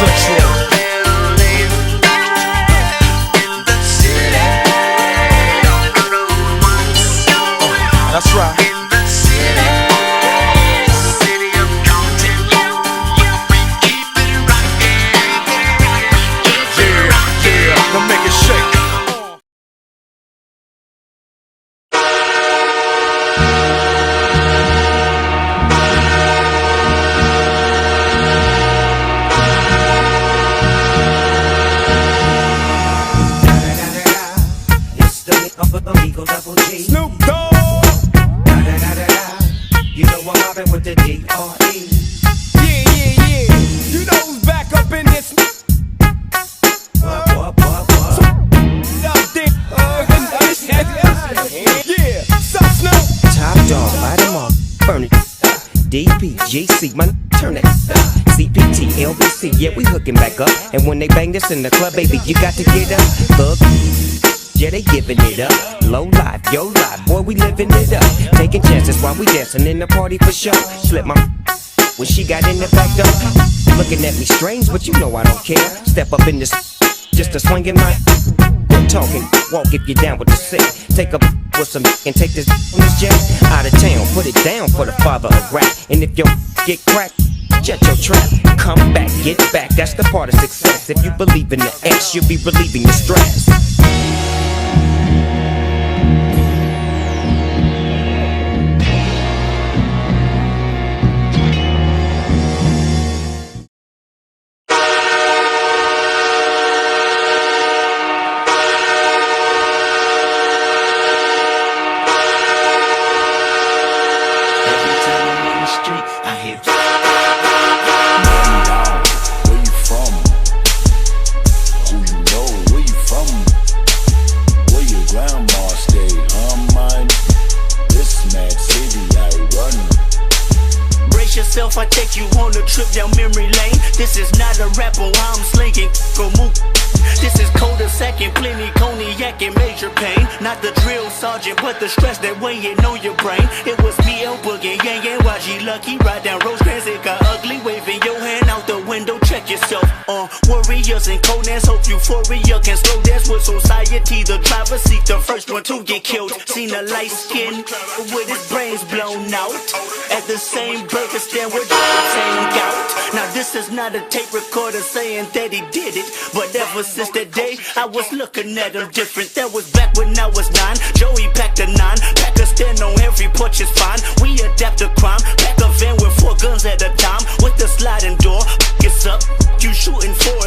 Central. That's right. Now make it shake. It's the Eagle Double G. Snoop Dogg. You know I'm mobbing with the D.R.E. Yeah. You know who's back up in this. Yeah, sup, Snoop? Top dog, light 'em up, burn it. DPGC, man, turn it. CPT, LBC, yeah, we hooking back up. And when they bang this in the club, baby, you got to get up. Look, yeah, they giving it up. Low life, yo life, boy, we living it up. Taking chances while we dancing in the party for sure. Slip my when she got in the back door. Looking at me strange, but you know I don't care. Step up in this just to swing in my. Quit talking, walk if you're down with the sick. Take a with some and take this on this jet out of town. Put it down for the father of rap. And if your get cracked, jet your trap. Come back, get back, that's the part of success. If you believe in the X, you'll be relieving the stress. I take you on a trip down memory lane. This is not a rapper while I'm slinging. Go move. This is cul-de-sac and plenty cognac and major pain. Not the drill sergeant, but the stress that weighing on your brain. It was me, El Boogie, Yang and YG Lucky. Ride down Rosecrans, it got ugly. Waving your hand out the window, check yourself. Warriors and Conans, hope euphoria can slow dance with society. The driver seat, the first one to get killed. Seen a light skin with his brains blown out. At the same burger stand with the same gout. Now this is not a tape recorder saying that he did it, but ever since that day, I was looking at him different. That was back when I was 9. Joey packed a 9. Pack a stand on every porch is fine. We adapt to crime. Pack a van with 4 guns at a time. With the sliding door, it's up. You shooting for